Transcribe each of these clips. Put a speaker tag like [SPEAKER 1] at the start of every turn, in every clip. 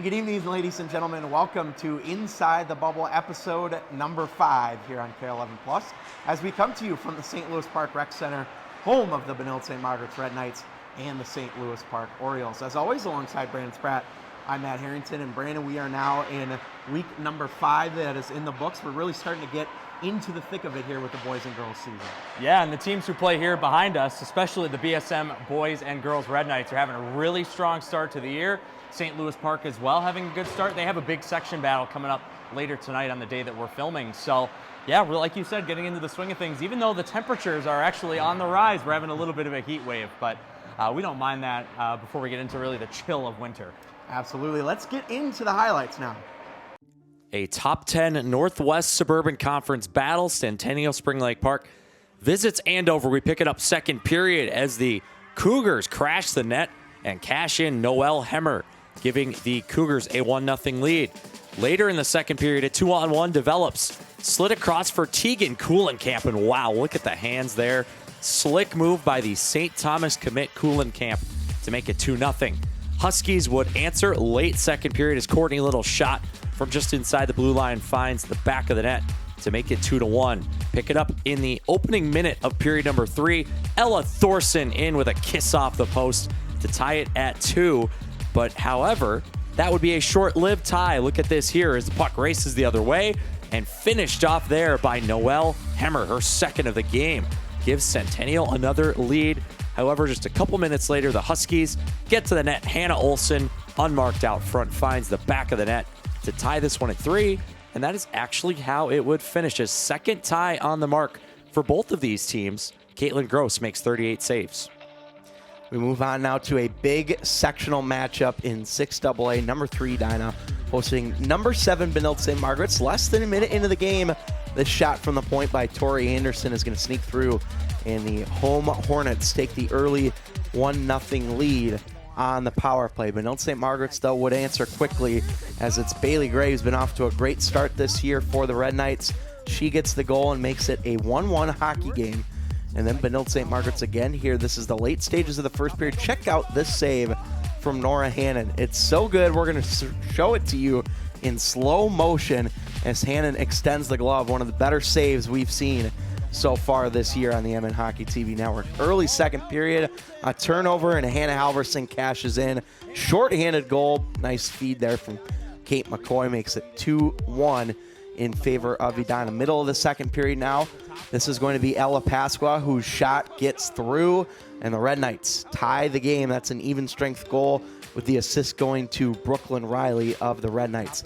[SPEAKER 1] And good evening, ladies and gentlemen. Welcome to Inside the Bubble, episode number 5 here on K11 Plus, as we come to you from the St. Louis Park Rec Center, home of the Benilde St. Margaret's Red Knights and the St. Louis Park Orioles. As always, alongside Brandon Spratt, I'm Matt Harrington. And Brandon, we are now in week number 5 that is in the books. We're really starting to get into the thick of it here with the boys and girls season.
[SPEAKER 2] Yeah, and the teams who play here behind us, especially the BSM boys and girls Red Knights, are having a really strong start to the year. St. Louis Park as well having a good start. They have a big section battle coming up later tonight on the day that we're filming. So yeah, like you said, getting into the swing of things, even though the temperatures are actually on the rise, we're having a little bit of a heat wave, but we don't mind that before we get into really the chill of winter.
[SPEAKER 1] Absolutely. Let's get into the highlights now.
[SPEAKER 3] A top 10 Northwest Suburban Conference battle. Centennial Spring Lake Park visits Andover. We pick it up second period as the Cougars crash the net and cash in Noelle Hemmer, giving the Cougars a 1-0 lead. Later in the second period, a 2-on-1 develops. Slid across for Tegan Kuhlenkamp, and wow, look at the hands there. Slick move by the St. Thomas commit Kuhlenkamp to make it 2-0. Huskies would answer late second period as Courtney Little shot from just inside the blue line finds the back of the net to make it 2-1. Pick it up in the opening minute of period number 3. Ella Thorson in with a kiss off the post to tie it at 2. But however, that would be a short-lived tie. Look at this here as the puck races the other way and finished off there by Noelle Hemmer, her second of the game. Gives Centennial another lead. However, just a couple minutes later, the Huskies get to the net. Hannah Olson, unmarked out front, finds the back of the net to tie this one at 3. And that is actually how it would finish. A second tie on the mark for both of these teams. Caitlin Gross makes 38 saves.
[SPEAKER 1] We move on now to a big sectional matchup in 6AA. Number 3 Dinah hosting number 7 Benilde St. Margaret's. Less than a minute into the game, this shot from the point by Tori Anderson is going to sneak through, and the home Hornets take the early 1-0 lead on the power play. Benilde St. Margaret's, though, would answer quickly as it's Bailey Gray, who's been off to a great start this year for the Red Knights. She gets the goal and makes it a 1-1 hockey game. And then Benilde St. Margaret's again here. This is the late stages of the first period. Check out this save from Nora Hannon. It's so good, we're going to show it to you in slow motion as Hannon extends the glove. One of the better saves we've seen so far this year on the MN Hockey TV Network. Early second period, a turnover, and Hannah Halverson cashes in. Short-handed goal. Nice feed there from Kate McCoy. Makes it 2-1 in favor of Edina. Middle of the second period now. This is going to be Ella Pasqua, whose shot gets through, and the Red Knights tie the game. That's an even strength goal with the assist going to Brooklyn Riley of the Red Knights.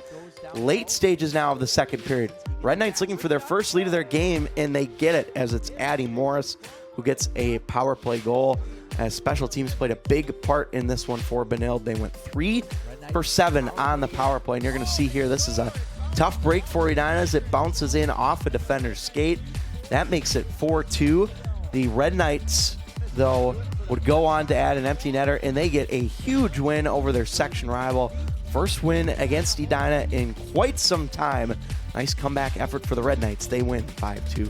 [SPEAKER 1] Late stages now of the second period. Red Knights looking for their first lead of their game, and they get it as it's Addie Morris who gets a power play goal, as special teams played a big part in this one for Benilde. They went 3 for 7 on the power play, and you're going to see here this is a tough break for Edina as it bounces in off a defender's skate. That makes it 4-2. The Red Knights, though, would go on to add an empty netter, and they get a huge win over their section rival. First win against Edina in quite some time. Nice comeback effort for the Red Knights. They win 5-2.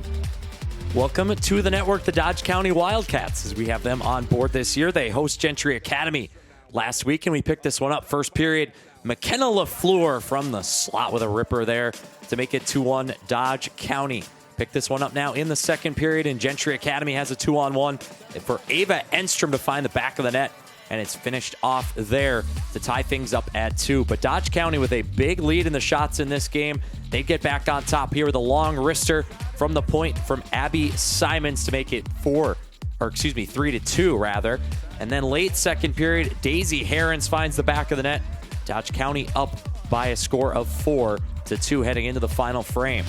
[SPEAKER 3] Welcome to the network, the Dodge County Wildcats, as we have them on board this year. They host Gentry Academy last week, and we picked this one up. First period, McKenna LaFleur from the slot with a ripper there to make it 2-1 Dodge County. Pick this one up now in the second period, and Gentry Academy has a 2-on-1 for Ava Enstrom to find the back of the net, and it's finished off there to tie things up at 2. But Dodge County with a big lead in the shots in this game. They get back on top here with a long wrister from the point from Abby Simons to make it 3-2 rather. And then late second period, Daisy Herons finds the back of the net. Dodge County up by a score of 4-2 heading into the final frame.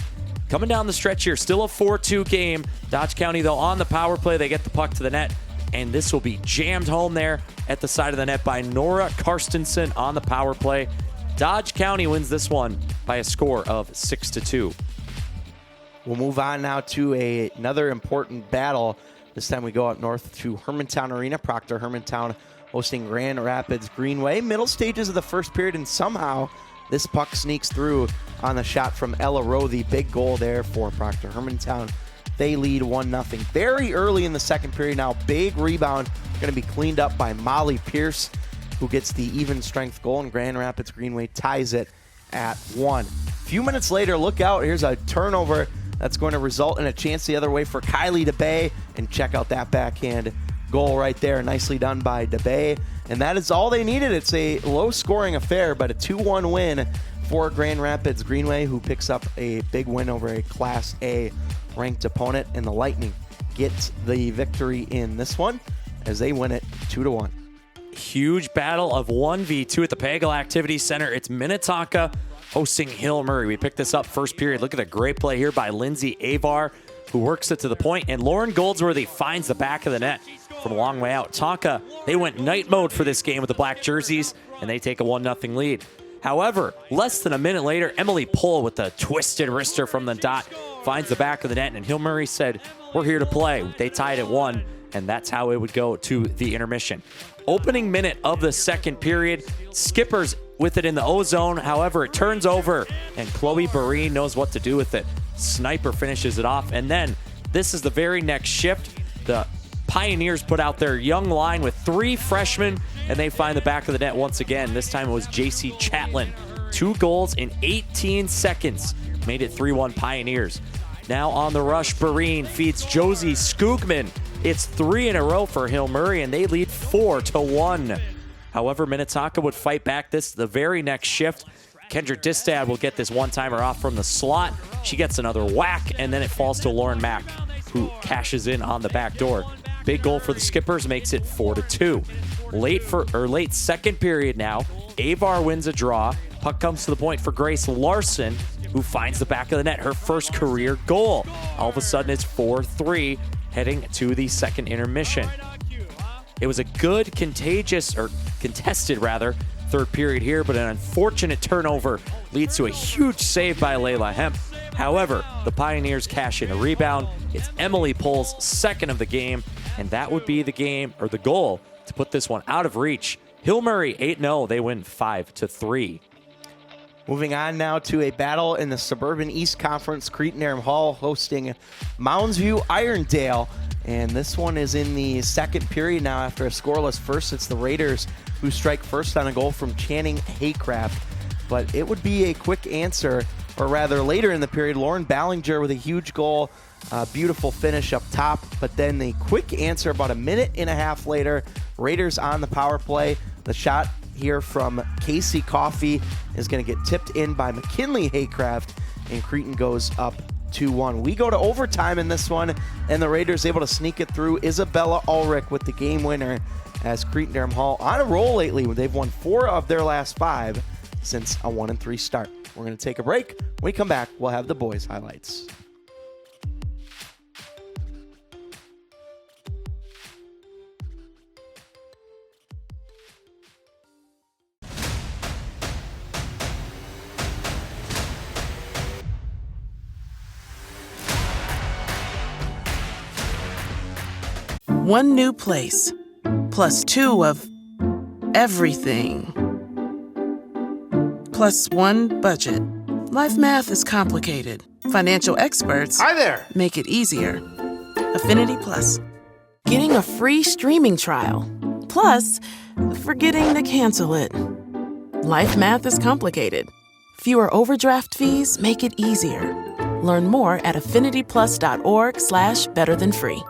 [SPEAKER 3] Coming down the stretch here, still a 4-2 game. Dodge County, though, on the power play. They get the puck to the net, and this will be jammed home there at the side of the net by Nora Karstensen on the power play. Dodge County wins this one by a score of 6-2.
[SPEAKER 1] We'll move on now to another important battle. This time we go up north to Hermantown Arena. Proctor Hermantown hosting Grand Rapids Greenway. Middle stages of the first period, and somehow this puck sneaks through on the shot from Ella Rowe. The big goal there for Proctor Hermantown. They lead 1-0. Very early in the second period now. Big rebound going to be cleaned up by Molly Pierce who gets the even strength goal, and Grand Rapids Greenway ties it at 1. A few minutes later, look out, here's a turnover that's going to result in a chance the other way for Kylie DeBay, and check out that backhand goal right there, nicely done by DeBay. And that is all they needed. It's a low-scoring affair, but a 2-1 win for Grand Rapids Greenway, who picks up a big win over a Class A ranked opponent, and the Lightning gets the victory in this one as they win it 2-1.
[SPEAKER 3] Huge battle of 1v2 at the Pagel Activity Center. It's Minnetonka hosting Hill Murray. We picked this up first period. Look at a great play here by Lindsay Avar, who works it to the point, and Lauren Goldsworthy finds the back of the net from a long way out. Tonka, they went night mode for this game with the black jerseys, and they take a 1-0 lead. However, less than a minute later, Emily Pohl with a twisted wrister from the dot finds the back of the net, and Hill Murray said, "We're here to play." They tied at 1, and that's how it would go to the intermission. Opening minute of the second period, Skippers with it in the O-zone. However, it turns over, and Chloe Barreen knows what to do with it. Sniper finishes it off, and then this is the very next shift. The Pioneers put out their young line with 3 freshmen, and they find the back of the net once again. This time it was JC Chatlin. 2 goals in 18 seconds made it 3-1 Pioneers. Now on the rush, Barreen feeds Josie Skoogman. It's 3 in a row for Hill Murray, and they lead 4-1. However, Minnetonka would fight back the very next shift. Kendra Distad will get this one-timer off from the slot. She gets another whack, and then it falls to Lauren Mack, who cashes in on the back door. Big goal for the Skippers makes it 4-2. Late second period now, Avar wins a draw. Puck comes to the point for Grace Larson, who finds the back of the net, her first career goal. All of a sudden, it's 4-3, heading to the second intermission. It was a good, contested third period here, but an unfortunate turnover leads to a huge save by Layla Hemp. However, the Pioneers cash in a rebound. It's Emily Pohl's second of the game, and that would be the goal to put this one out of reach. Hill Murray 8-0, they win 5-3.
[SPEAKER 1] Moving on now to a battle in the Suburban East Conference. Cretin-Aram Hall hosting Mounds View Irondale. And this one is in the second period now after a scoreless first. It's the Raiders who strike first on a goal from Channing Haycraft. But it would be a quick answer, or rather later in the period, Lauren Ballinger with a huge goal. Beautiful finish up top. But then the quick answer about a minute and a half later, Raiders on the power play. The shot here from Casey Coffey is going to get tipped in by McKinley Haycraft, and Cretin goes up 2-1. We go to overtime in this one, and the Raiders able to sneak it through. Isabella Ulrich with the game winner, as Cretin-Aram Hall on a roll lately. They've won 4 of their last 5 since a 1-3 start. We're going to take a break. When we come back, we'll have the boys' highlights.
[SPEAKER 4] One new place, plus 2 of everything, plus 1 budget. Life math is complicated. Financial experts
[SPEAKER 5] Hi there.
[SPEAKER 4] make it easier. Affinity Plus. Getting a free streaming trial. Plus, forgetting to cancel it. Life math is complicated. Fewer overdraft fees make it easier. Learn more at affinityplus.org/betterthanfree.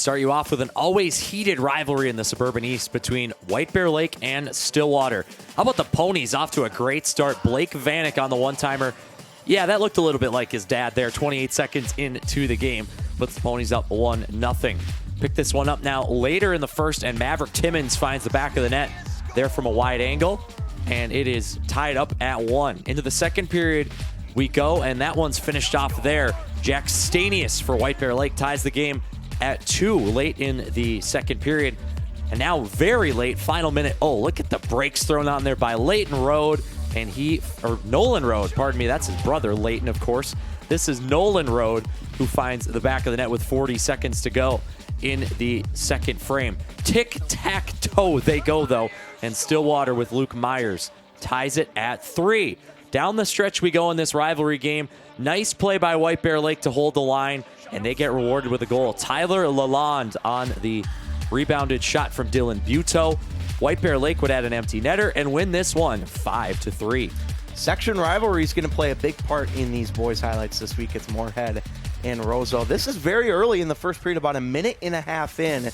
[SPEAKER 3] start you off with an always heated rivalry in the Suburban East between White Bear Lake and Stillwater. How about the Ponies off to a great start? Blake Vanek on the one-timer. Yeah, that looked a little bit like his dad there, 28 seconds into the game. Puts the Ponies up 1-0. Pick this one up now later in the first, and Maverick Timmons finds the back of the net there from a wide angle, and it is tied up at 1. Into the second period we go, and that one's finished off there. Jack Stanius for White Bear Lake ties the game at 2 late in the second period. And now very late, final minute. Oh, look at the breaks thrown on there by Leighton Road. And Nolan Road, pardon me, that's his brother, Leighton, of course. This is Nolan Road who finds the back of the net with 40 seconds to go in the second frame. Tic-tac-toe they go, though. And Stillwater with Luke Myers ties it at 3. Down the stretch we go in this rivalry game. Nice play by White Bear Lake to hold the line, and they get rewarded with a goal. Tyler Lalonde on the rebounded shot from Dylan Buteau. White Bear Lake would add an empty netter and win this one 5-3.
[SPEAKER 1] Section rivalry is going to play a big part in these boys' highlights this week. It's Moorhead and Roseau. This is very early in the first period, about a minute and a half in.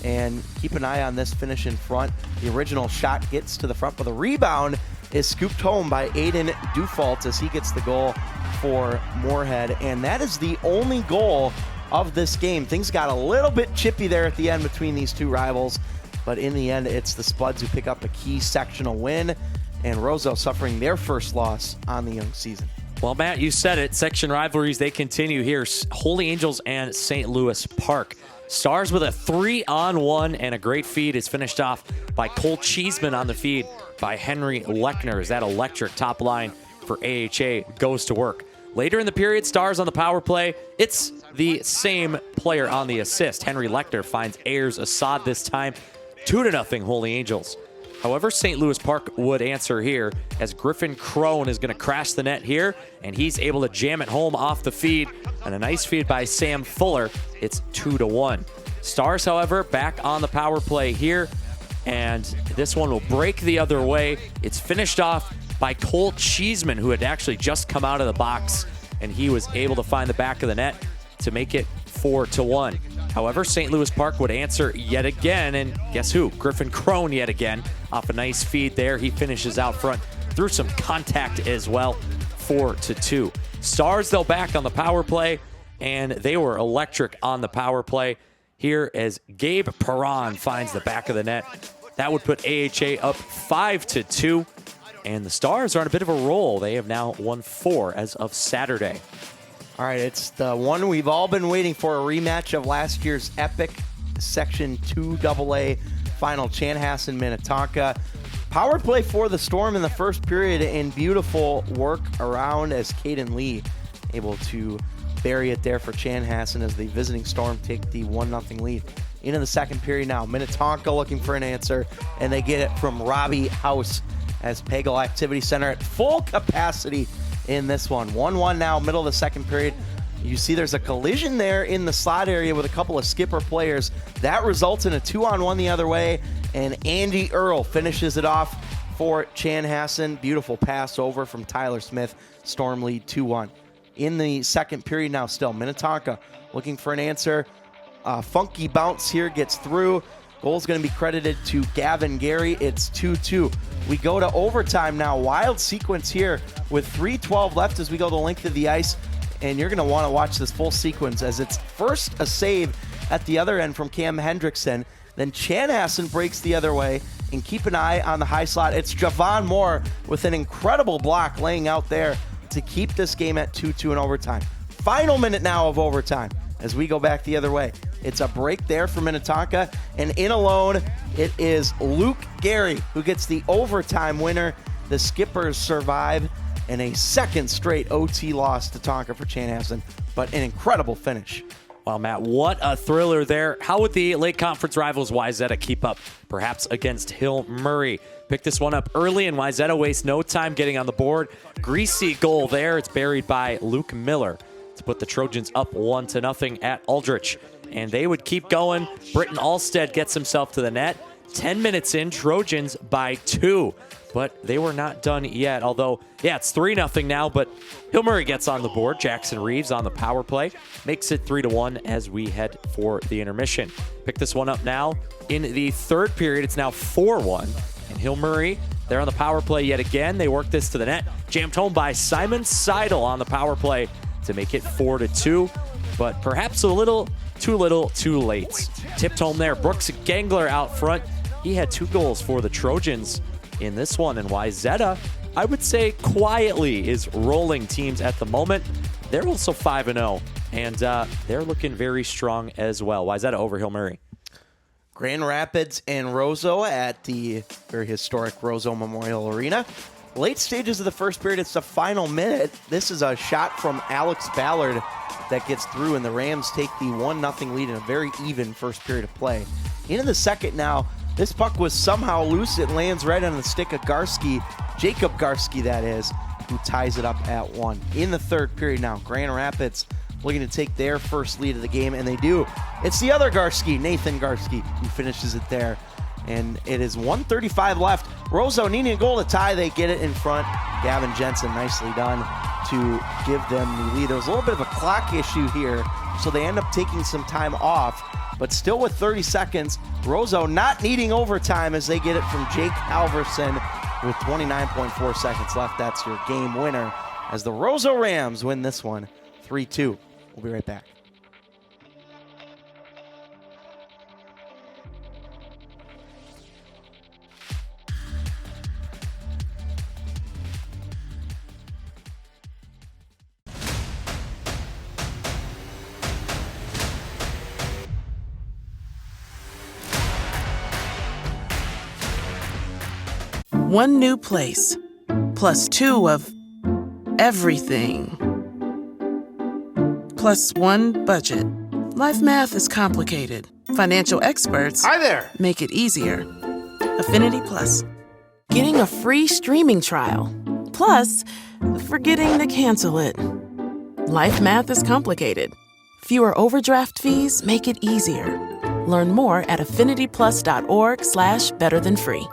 [SPEAKER 1] And keep an eye on this finish in front. The original shot gets to the front, but the rebound is scooped home by Aiden Dufault as he gets the goal for Moorhead. And that is the only goal of this game. Things got a little bit chippy there at the end between these two rivals, but in the end, it's the Spuds who pick up a key sectional win, and Roseau suffering their first loss on the young season.
[SPEAKER 3] Well, Matt, you said it. Section rivalries, they continue here. Holy Angels and St. Louis Park. Stars with a 3-on-1, and a great feed is finished off by Cole Cheeseman on the feed by Henry Lechner as that electric top line for AHA goes to work. Later in the period, Stars on the power play. It's the same player on the assist. Henry Lechner finds Ayers Assad this time. 2-0 Holy Angels. However, St. Louis Park would answer here as Griffin Crone is going to crash the net here, and he's able to jam it home off the feed. And a nice feed by Sam Fuller. It's 2-1. Stars, however, back on the power play here, and this one will break the other way. It's finished off by Cole Cheeseman, who had actually just come out of the box, and he was able to find the back of the net to make it 4-1. However, St. Louis Park would answer yet again, and guess who? Griffin Crone yet again off a nice feed there. He finishes out front through some contact as well, 4-2. Stars, though, back on the power play, and they were electric on the power play here as Gabe Perron finds the back of the net. That would put AHA up 5-2, and the Stars are on a bit of a roll. They have now won 4 as of Saturday.
[SPEAKER 1] All right, it's the one we've all been waiting for, a rematch of last year's epic Section 2 AA final, Chanhassen, Minnetonka. Power play for the Storm in the first period, and beautiful work around as Caden Lee able to bury it there for Chanhassen as the visiting Storm take the 1-0 lead. Into the second period now, Minnetonka looking for an answer, and they get it from Robbie House as Pagel Activity Center at full capacity in this one. 1-1 now, middle of the second period. You see there's a collision there in the slot area with a couple of skipper players. That results in a 2-on-1 the other way, and Andy Earl finishes it off for Chanhassen. Beautiful pass over from Tyler Smith. Storm lead 2-1. In the second period now still, Minnetonka looking for an answer. Funky bounce here gets through. Goal's going to be credited to Gavin Gary. It's 2-2. We go to overtime now. Wild sequence here with 3:12 left as we go the length of the ice. And you're going to want to watch this full sequence as it's first a save at the other end from Cam Hendrickson. Then Chanhassen breaks the other way. And keep an eye on the high slot. It's Javon Moore with an incredible block laying out there to keep this game at 2-2 in overtime. Final minute now of overtime as we go back the other way. It's a break there for Minnetonka, and in alone, it is Luke Gary who gets the overtime winner. The Skippers survive in a second straight OT loss to Tonka for Chanhassen, but an incredible finish.
[SPEAKER 3] Wow, Matt, what a thriller there. How would the Lake Conference rivals Wayzata keep up, perhaps against Hill Murray? Pick this one up early, and Wayzata wastes no time getting on the board. Greasy goal there. It's buried by Luke Miller to put the Trojans up 1-0 at Aldrich. And they would keep going. Britton Alstead gets himself to the net. 10 minutes in, Trojans by 2. But they were not done yet. Although, yeah, it's 3-0 now, but Hill Murray gets on the board. Jackson Reeves on the power play makes it 3-1 as we head for the intermission. Pick this one up now. In the third period, it's now 4-1. And Hill Murray, they're on the power play yet again. They work this to the net. Jammed home by Simon Seidel on the power play to make it 4-2. But perhaps a little, too late. Tipped home there. Brooks Gangler out front. He had 2 goals for the Trojans in this one. And Wayzata, I would say quietly, is rolling teams at the moment. They're also 5-0, and they're looking very strong as well. Wayzata over Hill Murray.
[SPEAKER 1] Grand Rapids and Roseau at the very historic Roseau Memorial Arena. Late stages of the first period, it's the final minute. This is a shot from Alex Ballard that gets through, and the Rams take the 1-0 lead in a very even first period of play. Into the second now, this puck was somehow loose. It lands right on the stick of Garski, Jacob Garski that is, who ties it up at 1. In the third period now, Grand Rapids looking to take their first lead of the game, and they do. It's the other Garski, Nathan Garski, who finishes it there. And it is 1:35 left. Roseau needing a goal to tie. They get it in front. Gavin Jensen, nicely done to give them the lead. There was a little bit of a clock issue here, so they end up taking some time off. But still with 30 seconds, Roseau not needing overtime as they get it from Jake Halverson with 29.4 seconds left. That's your game winner as the Roseau Rams win this one 3-2. We'll be right back.
[SPEAKER 4] One new place, plus 2 of everything, plus 1 budget. Life math is complicated. Financial experts
[SPEAKER 5] Hi there.
[SPEAKER 4] make it easier. Affinity Plus. Getting a free streaming trial. Plus, forgetting to cancel it. Life math is complicated. Fewer overdraft fees make it easier. Learn more at affinityplus.org/betterthanfree.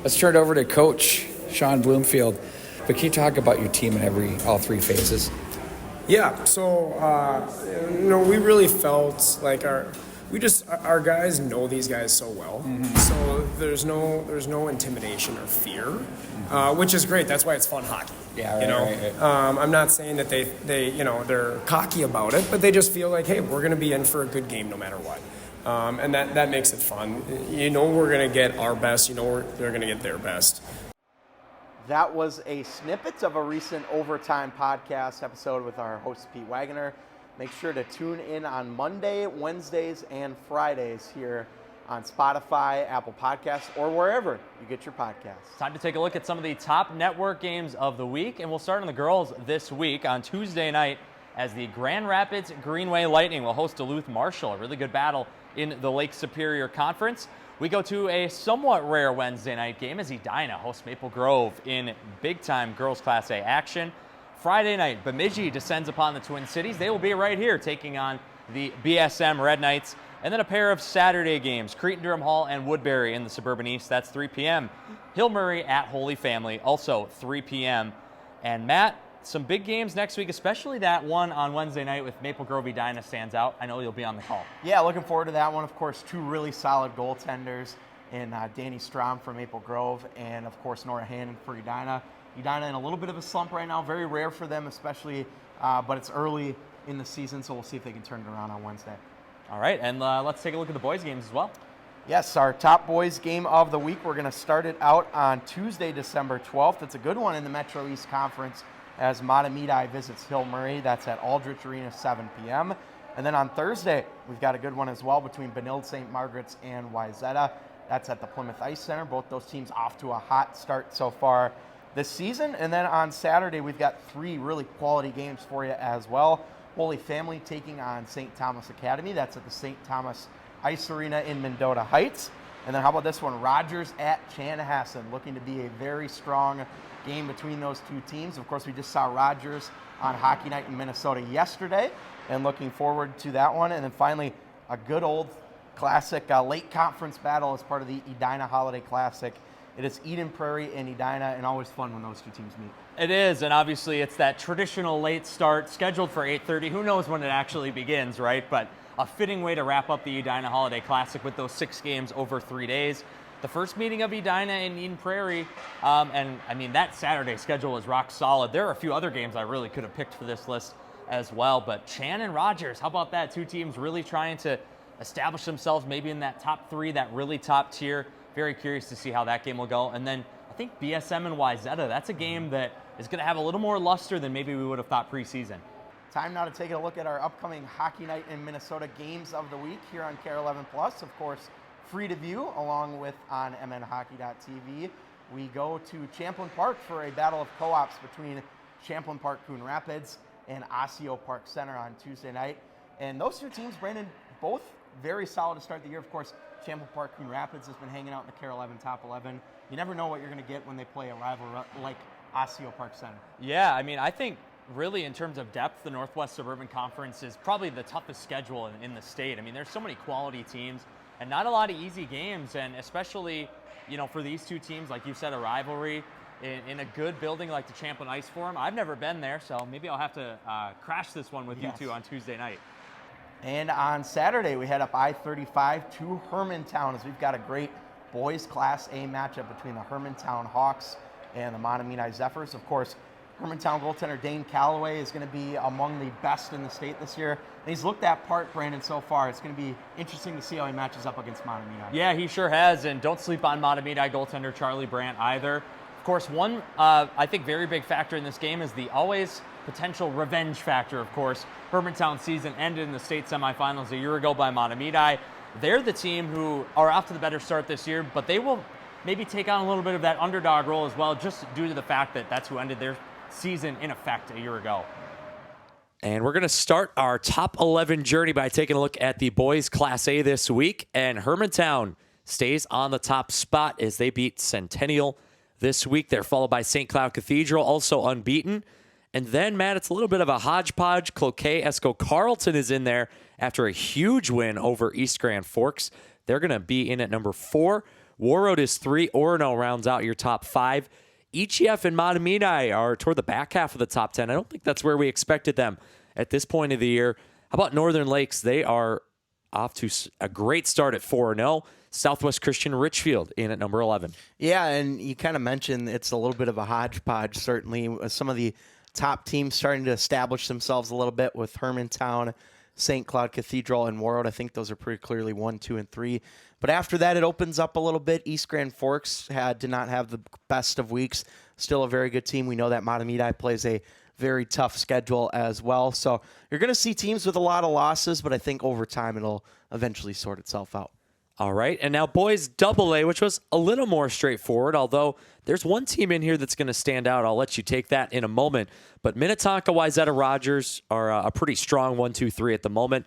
[SPEAKER 6] Let's turn it over to Coach Sean Bloomfield. But can you talk about your team in all 3 phases?
[SPEAKER 5] Yeah, so we really felt like our guys know these guys so well. Mm-hmm. So there's no intimidation or fear, which is great. That's why it's fun hockey.
[SPEAKER 6] Yeah, right.
[SPEAKER 5] I'm not saying that they're cocky about it, but they just feel like, hey, we're going to be in for a good game no matter what. And that makes it fun. We're going to get our best. They're going to get their best.
[SPEAKER 1] That was a snippet of a recent Overtime podcast episode with our host, Pete Wagoner. Make sure to tune in on Monday, Wednesdays, and Fridays here on Spotify, Apple Podcasts, or wherever you get your podcasts.
[SPEAKER 2] Time to take a look at some of the top network games of the week, and we'll start on the girls this week on Tuesday night as the Grand Rapids Greenway Lightning will host Duluth Marshall. A really good battle in the Lake Superior Conference. We go to a somewhat rare Wednesday night game as Edina hosts Maple Grove in big-time girls Class A action. Friday night, Bemidji descends upon the Twin Cities. They will be right here taking on the BSM Red Knights. And then a pair of Saturday games, Cretin-Durham Hall and Woodbury in the Suburban East. That's 3 p.m. Hill Murray at Holy Family, also 3 p.m. And Matt, some big games next week, especially that one on Wednesday night with Maple Grove Edina stands out. I know you'll be on the call.
[SPEAKER 1] Yeah, looking forward to that one. Of course, two really solid goaltenders in Danny Strom for Maple Grove and, of course, Nora Hannon for Edina. Edina in a little bit of a slump right now. Very rare for them, especially, but it's early in the season, so we'll see if they can turn it around on Wednesday.
[SPEAKER 2] All right, and let's take a look at the boys' games as well.
[SPEAKER 1] Yes, our top boys game of the week. We're going to start it out on Tuesday, December 12th. It's a good one in the Metro East Conference as Matamidi visits Hill Murray. That's at Aldrich Arena, 7 p.m. And then on Thursday, we've got a good one as well between Benilde St. Margaret's and Wayzata. That's at the Plymouth Ice Center. Both those teams off to a hot start so far this season. And then on Saturday, we've got three really quality games for you as well. Holy Family taking on St. Thomas Academy. That's at the St. Thomas Ice Arena in Mendota Heights. And then how about this one? Rogers at Chanhassen, looking to be a very strong game between those two teams. Of course, we just saw Rogers on Hockey Night in Minnesota yesterday, and looking forward to that one. And then finally, a good old classic late conference battle as part of the Edina Holiday Classic. It is Eden Prairie and Edina, and always fun when those two teams meet.
[SPEAKER 2] It is, and obviously it's that traditional late start scheduled for 8:30. Who knows when it actually begins, right? But a fitting way to wrap up the Edina Holiday Classic with those 6 games over 3 days. The first meeting of Edina and Eden Prairie, and I mean, that Saturday schedule is rock solid. There are a few other games I really could have picked for this list as well, but Chan and Rogers, how about that? Two teams really trying to establish themselves maybe in that top 3, that really top tier. Very curious to see how that game will go. And then I think BSM and Wayzata, that's a game that is going to have a little more luster than maybe we would have thought preseason.
[SPEAKER 1] Time now to take a look at our upcoming Hockey Night in Minnesota games of the week here on KARE 11 Plus. Of course, free to view along with on mnhockey.tv. We go to Champlin Park for a battle of co-ops between Champlin Park Coon Rapids and Osseo Park Center on Tuesday night. And those two teams, Brandon, both very solid to start the year. Of course, Champlin Park Coon Rapids has been hanging out in the KARE 11 top 11. You never know what you're going to get when they play a rival like Osseo Park Center.
[SPEAKER 2] Yeah, I mean, I think really in terms of depth, the Northwest Suburban Conference is probably the toughest schedule in the state. I mean, there's so many quality teams and not a lot of easy games, and especially, you know, for these two teams, like you said, a rivalry in a good building like the Champlin Ice Forum. I've never been there, so maybe I'll have to crash this one with you two on Tuesday night.
[SPEAKER 1] And on Saturday, we head up I-35 to Hermantown as we've got a great boys Class A matchup between the Hermantown Hawks and the Matamidi Zephyrs. Of course, Hermantown goaltender Dane Calloway is going to be among the best in the state this year. And he's looked that part, Brandon, so far. It's going to be interesting to see how he matches up against Matamidi.
[SPEAKER 2] Yeah, he sure has, and don't sleep on Matamidi goaltender Charlie Brandt either. Of course, one, I think, very big factor in this game is the always potential revenge factor, of course. Hermantown season ended in the state semifinals a year ago by Matamidi. They're the team who are off to the better start this year, but they will maybe take on a little bit of that underdog role as well, just due to the fact that that's who ended their season in effect a year ago.
[SPEAKER 3] And we're going to start our top 11 journey by taking a look at the boys Class A this week. And Hermantown stays on the top spot as they beat Centennial this week. They're followed by St. Cloud Cathedral, also unbeaten. And then, Matt, it's a little bit of a hodgepodge. Cloquet Esco Carlton is in there after a huge win over East Grand Forks. They're going to be in at number 4. Warroad is 3. Orono rounds out your top 5. EGF and Matamidi are toward the back half of the top 10. I don't think that's where we expected them at this point of the year. How about Northern Lakes? They are off to a great start at 4-0. Southwest Christian Richfield in at number 11.
[SPEAKER 1] Yeah, and you kind of mentioned it's a little bit of a hodgepodge, certainly. Some of the top teams starting to establish themselves a little bit with Hermantown, St. Cloud Cathedral, and Warroad. I think those are pretty clearly 1, 2, and 3. But after that, it opens up a little bit. East Grand Forks did not have the best of weeks. Still a very good team. We know that Matamidi plays a very tough schedule as well. So you're going to see teams with a lot of losses, but I think over time it'll eventually sort itself out.
[SPEAKER 3] All right, and now boys AA, which was a little more straightforward, although there's one team in here that's going to stand out. I'll let you take that in a moment. But Minnetonka, Wayzata, Rogers are a pretty strong 1, 2, 3 at the moment.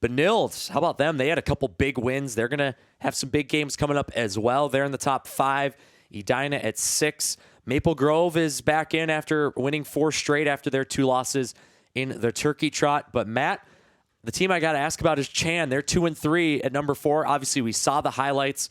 [SPEAKER 3] Benilde, how about them? They had a couple big wins. They're going to have some big games coming up as well. They're in the top 5. Edina at 6. Maple Grove is back in after winning 4 straight after their 2 losses in the Turkey Trot. But Matt, the team I got to ask about is Chan. They're 2-3 at number 4. Obviously, we saw the highlights.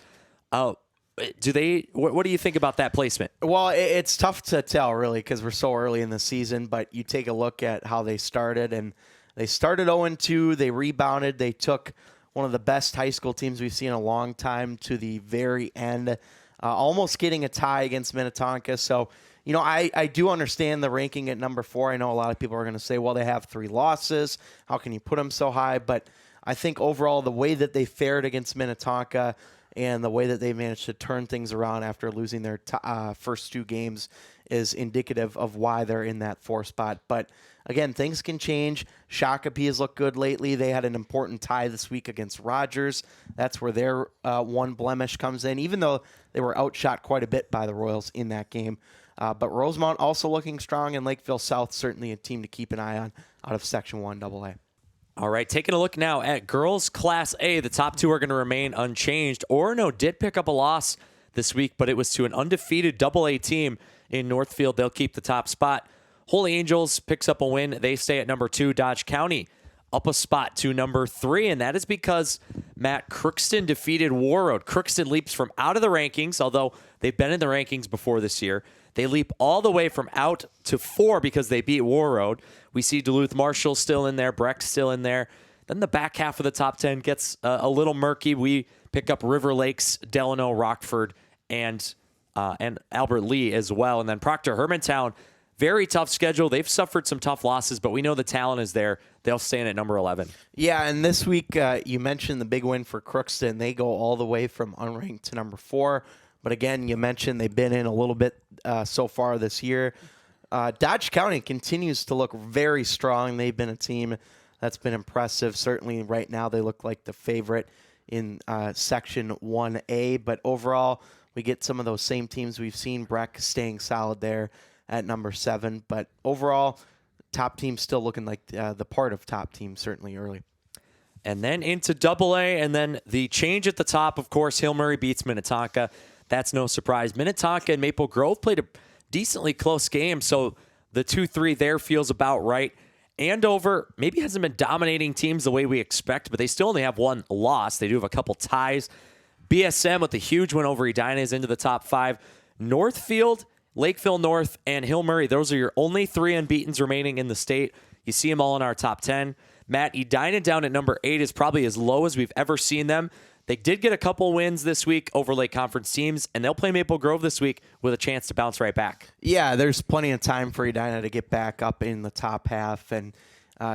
[SPEAKER 3] What do you think about that placement?
[SPEAKER 1] Well, it's tough to tell, really, because we're so early in the season. But you take a look at how they started, and they started 0-2. They rebounded. They took one of the best high school teams we've seen in a long time to the very end, almost getting a tie against Minnetonka. So, I do understand the ranking at number 4. I know a lot of people are going to say, well, they have 3 losses. How can you put them so high? But I think overall, the way that they fared against Minnetonka and the way that they managed to turn things around after losing their first 2 games is indicative of why they're in that 4 spot. But again, things can change. Shakopee has looked good lately. They had an important tie this week against Rogers. That's where their one blemish comes in, even though they were outshot quite a bit by the Royals in that game. But Rosemount also looking strong, and Lakeville South certainly a team to keep an eye on out of Section 1 AA.
[SPEAKER 3] All right, taking a look now at girls Class A. The top 2 are going to remain unchanged. Orono did pick up a loss this week, but it was to an undefeated AA team in Northfield. They'll keep the top spot. Holy Angels picks up a win. They stay at number 2. Dodge County up a spot to number 3, and that is because Matt Crookston defeated Warroad. Crookston leaps from out of the rankings, although they've been in the rankings before this year. They leap all the way from out to 4 because they beat Warroad. We see Duluth Marshall still in there, Breck still in there. Then the back half of the top 10 gets a little murky. We pick up River Lakes, Delano, Rockford, and Albert Lee as well. And then Proctor Hermantown, very tough schedule. They've suffered some tough losses, but we know the talent is there. They'll stay in at number 11.
[SPEAKER 1] Yeah, and this week you mentioned the big win for Crookston. They go all the way from unranked to number 4. But again, you mentioned they've been in a little bit so far this year. Dodge County continues to look very strong. They've been a team that's been impressive. Certainly right now they look like the favorite in Section 1A. But overall, we get some of those same teams we've seen. Breck staying solid there at number 7. But overall, top team still looking like the part of top team certainly early.
[SPEAKER 3] And then into AA, and then the change at the top, of course, Hill Murray beats Minnetonka. That's no surprise. Minnetonka and Maple Grove played a decently close game, so the 2-3 there feels about right. Andover maybe hasn't been dominating teams the way we expect, but they still only have 1 loss. They do have a couple ties. BSM with a huge win over Edina is into the top 5. Northfield, Lakeville North, and Hill Murray, those are your only 3 unbeatens remaining in the state. You see them all in our top 10. Matt, Edina down at number 8 is probably as low as we've ever seen them. They did get a couple wins this week over Lake Conference teams, and they'll play Maple Grove this week with a chance to bounce right back.
[SPEAKER 1] Yeah, there's plenty of time for Edina to get back up in the top half, and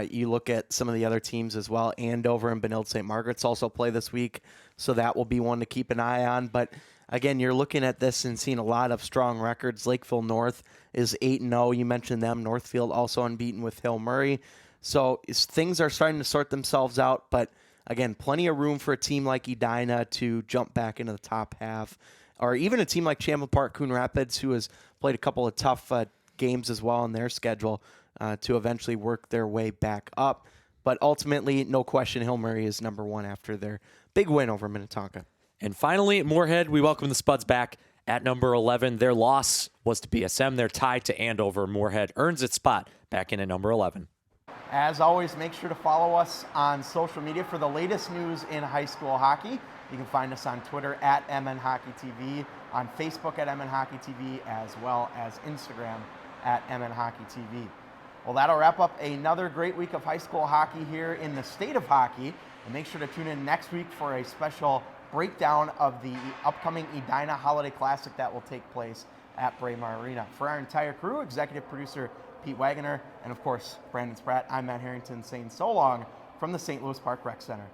[SPEAKER 1] you look at some of the other teams as well. Andover and Benilde St. Margaret's also play this week, so that will be one to keep an eye on. But again, you're looking at this and seeing a lot of strong records. Lakeville North is 8-0. You mentioned them. Northfield also unbeaten with Hill Murray. So things are starting to sort themselves out, but again, plenty of room for a team like Edina to jump back into the top half, or even a team like Champlain Park Coon Rapids, who has played a couple of tough games as well in their schedule to eventually work their way back up. But ultimately, no question, Hill Murray is number 1 after their big win over Minnetonka.
[SPEAKER 3] And finally, Moorhead, we welcome the Spuds back at number 11. Their loss was to BSM. Their tie to Andover. Moorhead earns its spot back in at number 11.
[SPEAKER 1] As always, make sure to follow us on social media for the latest news in high school hockey. You can find us on Twitter at MN Hockey TV, on Facebook at MN Hockey TV, as well as Instagram at MN Hockey TV. Well, that'll wrap up another great week of high school hockey here in the state of hockey. And make sure to tune in next week for a special breakdown of the upcoming Edina Holiday Classic that will take place at Braemar Arena. For our entire crew, executive producer Pete Wagoner, and of course, Brandon Spratt, I'm Matt Harrington saying so long from the St. Louis Park Rec Center.